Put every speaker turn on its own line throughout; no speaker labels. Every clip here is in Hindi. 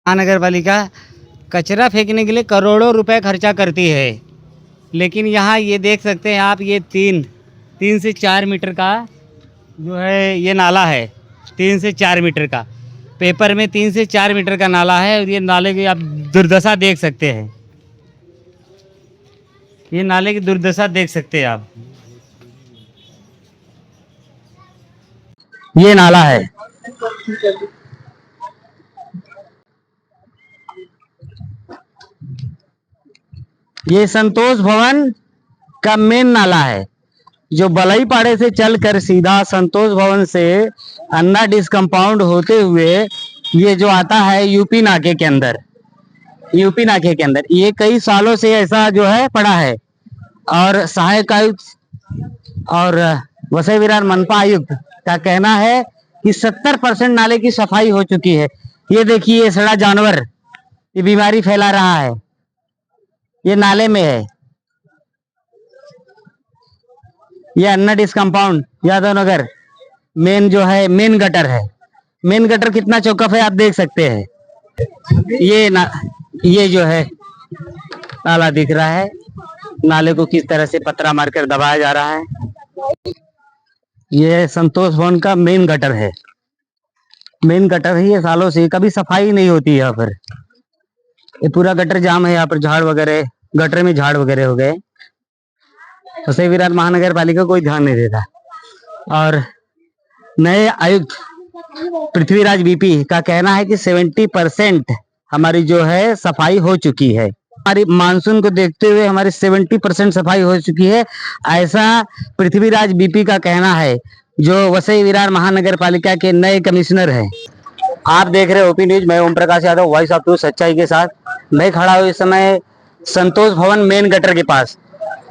महानगर पालिका कचरा फेंकने के लिए करोड़ों रुपए खर्चा करती है, लेकिन यहाँ ये देख सकते हैं आप, ये तीन से 4 मीटर का जो है ये नाला है। 3 से 4 मीटर का, पेपर में 3 से 4 मीटर का नाला है। और ये नाले की आप दुर्दशा देख सकते हैं, ये नाले की दुर्दशा देख सकते हैं आप। ये नाला है, ये संतोष भवन का मेन नाला है, जो बलई पाड़े से चलकर सीधा संतोष भवन से अन्ना डिस कंपाउंड होते हुए ये जो आता है यूपी नाके के अंदर, यूपी नाके के अंदर ये कई सालों से ऐसा जो है पड़ा है। और सहायक आयुक्त और वसई विरार मनपा आयुक्त का कहना है कि 70% नाले की सफाई हो चुकी है। ये देखिए, ये सड़ा जानवर ये बीमारी फैला रहा है, ये नाले में है। ये अन्ना डिस कंपाउंड यादव नगर मेन जो है मेन गटर है। मेन गटर कितना चौकफ है आप देख सकते हैं। ये जो है नाला दिख रहा है, नाले को किस तरह से पत्थरा मारकर दबाया जा रहा है। ये संतोष भवन का मेन गटर है, मेन गटर ही है। सालों से कभी सफाई नहीं होती है यहाँ पर। ये पूरा गटर जाम है, यहाँ पर झाड़ वगैरह, गटर में झाड़ वगैरह हो गए। वसई विरार महानगर पालिका कोई ध्यान नहीं देता। और नए आयुक्त पृथ्वीराज बीपी का कहना है कि 70% हमारी जो है सफाई हो चुकी है। हमारी मानसून को देखते हुए हमारी 70% सफाई हो चुकी है, ऐसा पृथ्वीराज बीपी का कहना है, जो वसई विरार महानगर पालिका के नए कमिश्नर हैं। आप देख रहे हो ओपी न्यूज, मैं Om Prakash Yadav, voice of truth, सच्चाई के साथ। मैं खड़ा हूँ इस समय संतोष भवन मेन गटर के पास।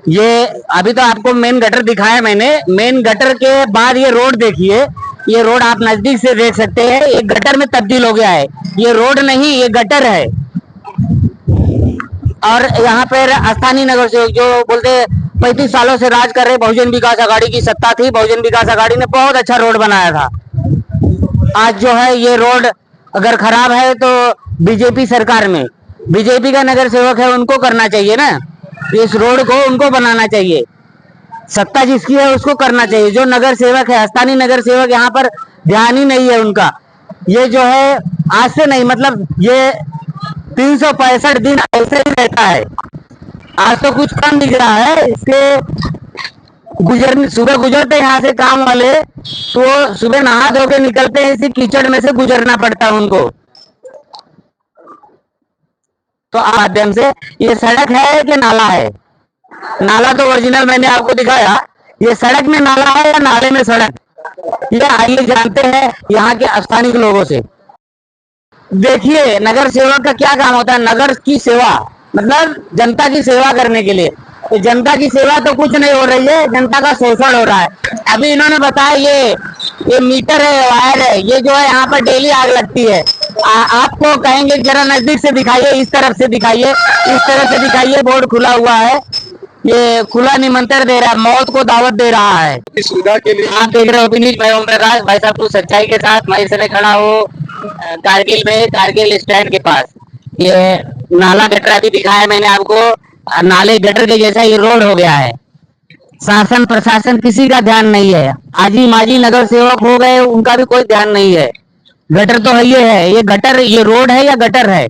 ये अभी तो आपको मेन गटर दिखाया मैंने, मेन गटर के बाद ये रोड देखिए, ये रोड आप नजदीक से देख सकते हैं, ये गटर में तब्दील हो गया है। ये रोड नहीं, ये गटर है। और यहाँ पर स्थानीय नगर सेवक जो बोलते 35 सालों से राज कर रहे बहुजन विकास आघाड़ी की सत्ता थी, बहुजन विकास आघाड़ी ने बहुत अच्छा रोड बनाया था। आज जो है ये रोड अगर खराब है तो बीजेपी सरकार में, बीजेपी का नगर सेवक है, उनको करना चाहिए ना, इस रोड को उनको बनाना चाहिए। सत्ता जिसकी है उसको करना चाहिए। जो नगर सेवक है, स्थानीय नगर सेवक, यहाँ पर ध्यान ही नहीं है उनका। ये जो है आज से नहीं, मतलब ये 365 दिन ऐसे ही रहता है। आज तो कुछ कम दिख रहा है। इसके सुबह गुजरते यहाँ से काम वाले, तो सुबह नहा धो के निकलते हैं, इसी कीचड़ में से गुजरना पड़ता है उनको। तो माध्यम से ये सड़क है कि नाला है? नाला तो ओरिजिनल मैंने आपको दिखाया, ये सड़क में नाला है या नाले में सड़क? ये आइए जानते हैं यहाँ के स्थानीय लोगों से। देखिए, नगर सेवक का क्या काम होता है? नगर की सेवा, मतलब जनता की सेवा करने के लिए। तो जनता की सेवा तो कुछ नहीं हो रही है, जनता का शोषण हो रहा है। अभी इन्होंने बताया ये मीटर है, वायर है, ये जो है यहाँ पर डेली आग लगती है। आपको कहेंगे जरा नजदीक से दिखाइए, इस तरफ से दिखाइए, इस तरह से दिखाइए। बोर्ड खुला हुआ है, ये खुला निमंत्रण दे रहा है, मौत को दावत दे रहा है। इस सुविधा के लिए आप देख रहे हो न्यूज, मैं ओम प्रकाश, भाई साहब को सच्चाई के साथ। मैं इस समय खड़ा हूँ कारगिल में, कारगिल स्टैंड के पास। ये नाला गटर अभी दिखाया मैंने आपको, नाले गटर के जैसा ये रोड हो गया है। शासन प्रशासन किसी का ध्यान नहीं है। आजी माजी नगर सेवक हो गए, उनका भी कोई ध्यान नहीं है। गटर तो ये गटर, ये रोड है या गटर है?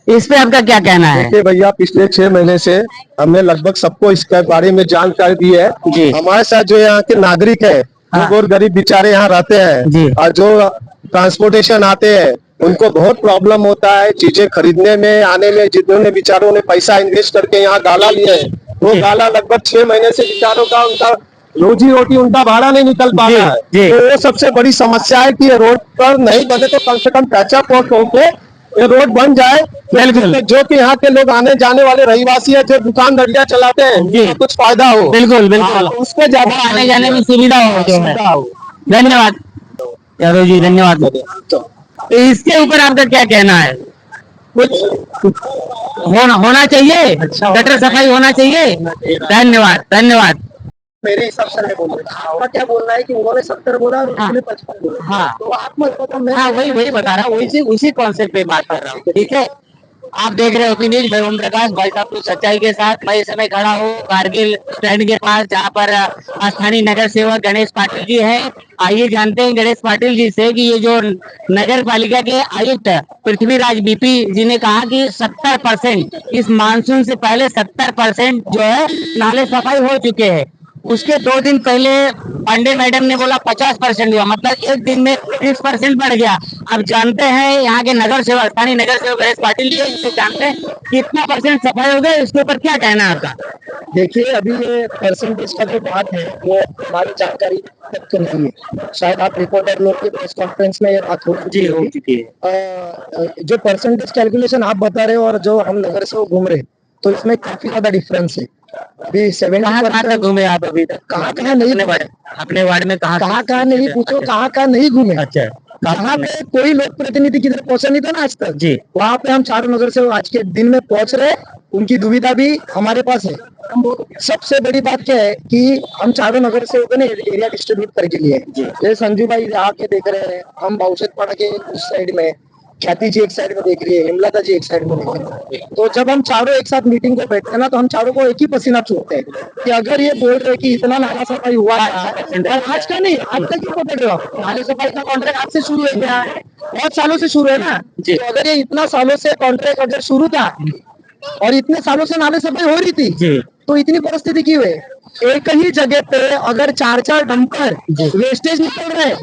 इस पे आपका क्या कहना है?
देखिए भैया, पिछले 6 महीने से हमने लगभग सबको इसके बारे में जानकारी दी है। हमारे साथ जो यहाँ के नागरिक है, जो बहुत गरीब बेचारे यहाँ रहते हैं, और जो ट्रांसपोर्टेशन आते हैं, उनको बहुत प्रॉब्लम होता है चीजें खरीदने में, आने में। जिन्होंने बेचारों ने पैसा इन्वेस्ट करके यहाँ गाला लिए है, वो गाला लगभग 6 महीने से बेचारों का, उनका रोजी रोटी, उनका भाड़ा नहीं निकल पा रहा है। तो वो सबसे बड़ी समस्या है कि रोड पर नहीं बने तो कम से कम पैचा पोस्ट होके ये रोड बन जाए। बिल्कुल, जो कि यहाँ के लोग आने जाने वाले रहीवासी है, जो दुकान दरिया चलाते हैं, कुछ फायदा हो।
बिल्कुल बिल्कुल,
उसके ज्यादा
आने जाने में सुविधा हो। धन्यवाद यादव जी, धन्यवाद। तो इसके ऊपर आपका क्या कहना है? कुछ होना चाहिए, गटर सफाई होना चाहिए। धन्यवाद धन्यवाद।
मेरे हिसाब से नहीं बोल रहे, आपका क्या बोलना है कि उन्होंने 70 बोला और उन्होंने 55 बोला।
हाँ।
तो आप मत बताओ, मैं
हाँ वही बता रहा हूँ, उसी कॉन्सेप्ट पे बात कर रहा हूँ, ठीक है। आप देख रहे हो ओपिनियन, मैं ओम प्रकाश भाई साहब तो सच्चाई के साथ मैं इस समय खड़ा हूँ कारगिल स्टैंड के पास, जहाँ पर स्थानीय नगर सेवक गणेश पाटिल जी है। आइए जानते हैं गणेश पाटिल जी से कि ये जो नगर पालिका के आयुक्त पृथ्वीराज बीपी जी ने कहा कि 70% इस मानसून से पहले 70% जो है नाले सफाई हो चुके हैं। उसके 2 दिन पहले पांडे मैडम ने बोला 50% हुआ, मतलब एक दिन में 30% बढ़ गया। अब जानते हैं यहाँ के नगर सेवक, स्थानीय नगर सेवक गणेश पाटिल जी, इनसे जानते हैं कितना % सफाई हो गया, इसके ऊपर क्या कहना है आपका।
देखिए, अभी ये परसेंटेज का जो बात है वो हमारी जानकारी तक तो नहीं है। शायद आप रिपोर्टर लोग के प्रेस कॉन्फ्रेंस में ये बात हो
चुकी है।
जो परसेंटेज कैलकुलेशन आप बता रहे हो और जो हम नगर से वो घूम रहे, तो इसमें काफी ज्यादा डिफरेंस है। अभी 70%
घूमे आप अभी तक,
कहाँ नहीं
अपने वार्ड में
कहाँ नहीं पूछो, कहाँ नहीं घूमे।
अच्छा,
वहाँ पे कोई लोक प्रतिनिधि किधर पहुंचा नहीं था ना आज तक
जी।
वहाँ पे हम चारों नगर से आज के दिन में पहुंच रहे, उनकी दुविधा भी हमारे पास है। सबसे बड़ी बात क्या है कि हम चारों नगर से होकर एरिया डिस्ट्रीब्यूट करके लिए, ये संजू भाई आके देख रहे हैं, हम बाउशत पाड़ा के उस साइड में, ख्याति जी एक साइड में देख रही है, हिमलता जी एक साइड में देख रही है। तो जब हम चारों एक साथ मीटिंग को बैठते हैं ना, तो हम चारों को एक ही पसीना छूटते हैं कि अगर ये बोल रहे कि इतना नाला सफाई हुआ था, आज का नहीं, आज तक क्यों बोल रहे हो, नाले सफाई का कॉन्ट्रैक्ट आज से शुरू है क्या, बहुत सालों से शुरू है ना। तो अगर ये इतना सालों से कॉन्ट्रैक्ट अगर शुरू था और इतने सालों से नाले सफाई हो रही थी, तो इतनी परिस्थिति क्यों है। एक ही जगह पे अगर 4-4 डंपर वेस्टेज निकल रहे हैं,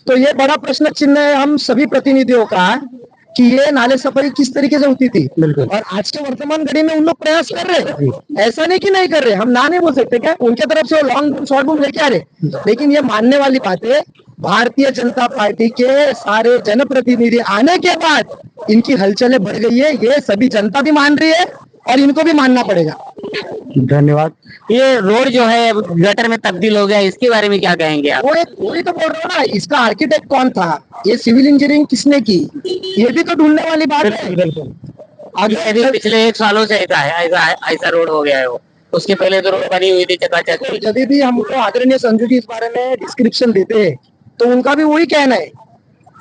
तो ये बड़ा प्रश्न चिन्ह है हम सभी प्रतिनिधियों का कि ये नाले सफाई किस तरीके से होती थी।
बिल्कुल।
और आज के वर्तमान घड़ी में उन लोग प्रयास कर रहे हैं, ऐसा नहीं कि नहीं कर रहे, हम ना नहीं बोल सकते क्या, उनके तरफ से लॉन्ग शॉर्ट बूम लेके आ रहे। लेकिन ये मानने वाली बात है, भारतीय जनता पार्टी के सारे जनप्रतिनिधि आने के बाद इनकी हलचलें बढ़ गई है, ये सभी जनता भी मान रही है और इनको भी मानना पड़ेगा।
धन्यवाद। ये रोड जो है गटर में तब्दील हो गया, इसके बारे में क्या कहेंगे आप।
वही तो बोल रहा हूँ ना, इसका आर्किटेक्ट कौन था, ये सिविल इंजीनियरिंग किसने की, ये भी तो ढूंढने वाली बात है।
बिल्कुल। पिछले 1 सालों से ऐसा रोड हो गया है वो, उसके पहले तो रोड बनी हुई थी चकाचक।
जब भी हमको आदरणीय संजू जी इस बारे में डिस्क्रिप्शन देते हैं, तो उनका भी वही कहना है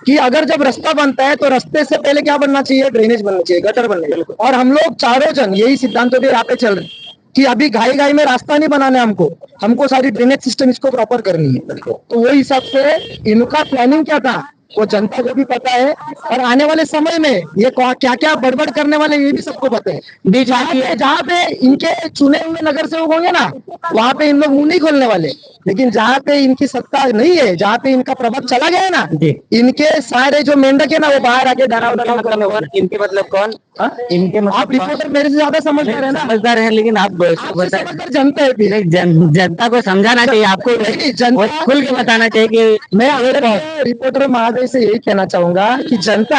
कि अगर जब रास्ता बनता है तो रास्ते से पहले क्या बनना चाहिए, ड्रेनेज बनना चाहिए, गटर बनना चाहिए। और हम लोग चारों जन यही सिद्धांत भी यहाँ पे चल रहे कि अभी घाई में रास्ता नहीं बनाना है, हमको सारी ड्रेनेज सिस्टम इसको प्रॉपर करनी है। तो वो हिसाब से इनका प्लानिंग क्या था वो जनता को भी पता है, और आने वाले समय में ये क्या क्या बड़बड़ करने वाले ये भी सबको पता है। जहाँ पे इनके चुने हुए नगर सेवक होंगे ना, वहाँ पे इन लोग मुंह नहीं खोलने वाले। लेकिन जहाँ पे इनकी सत्ता नहीं है, जहाँ पे इनका प्रभाव चला गया है ना, इनके सारे जो मेंढक है ना वो बाहर आके डराव करने वाले।
इनके मतलब कौन,
इनके मतलब आप रिपोर्टर मेरे से ज्यादा समझदार है ना,
समझदार है, लेकिन आप
जनता है,
जनता को समझाना चाहिए, आपको
जनता
खुल के बताना चाहिए कि
मैं रिपोर्टर महोदय से यही कहना चाहूंगा कि जनता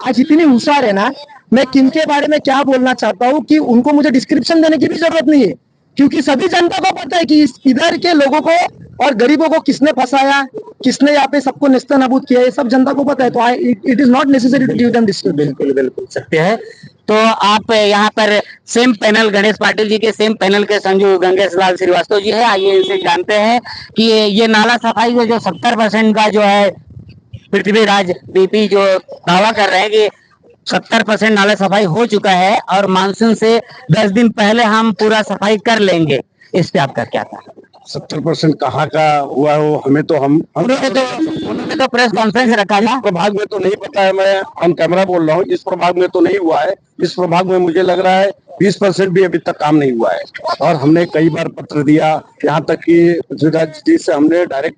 आज इतनी होशियार है ना, मैं किनके बारे में क्या बोलना चाहता हूँ कि उनको मुझे डिस्क्रिप्शन देने की भी जरूरत नहीं है, क्योंकि सभी जनता को पता है कि इधर के लोगों को और गरीबों को किसने फंसाया, किसने यहाँ पे सबको नेस्तनाबूद किया, ये सब जनता को पता है। तो it is not necessary to give them description.
बिल्कुल सकते हैं। तो आप यहाँ पर सेम पैनल गणेश पाटिल जी के सेम पैनल के संजू गंगेश लाल श्रीवास्तव जी है, आइए इनसे जानते हैं कि ये नाला सफाई का जो 70% का जो है पृथ्वीराज बीपी जो दावा कर रहे हैं कि 70% नाला सफाई हो चुका है और मानसून से 10 दिन पहले हम पूरा सफाई कर लेंगे, इस पे आपका क्या था।
70% कहाँ का हुआ हो हमें तो
उन्होंने तो प्रेस कॉन्फ्रेंस रखा था।
प्रभाग में तो नहीं पता है, मैं ऑन कैमरा बोल रहा हूँ, इस प्रभाग में तो नहीं हुआ है। इस प्रभाग में मुझे लग रहा है 20% भी अभी तक काम नहीं हुआ है, और हमने कई बार पत्र दिया, यहाँ तक कि पृथ्वीराज जी से हमने डायरेक्ट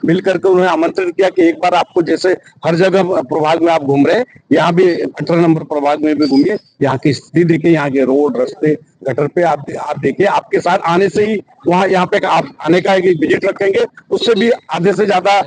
मिल करके उन्हें आमंत्रित किया कि एक बार आपको जैसे हर जगह प्रभाग में आप घूम रहे, यहाँ भी 18 नंबर प्रभाग में भी घूमिए, यहाँ की स्थिति देखिए, यहाँ के रोड रास्ते गटर पे आप देखिए। आपके साथ आने से ही वहाँ यहाँ पे आप आने का एक विजिट रखेंगे, उससे भी आधे से ज्यादा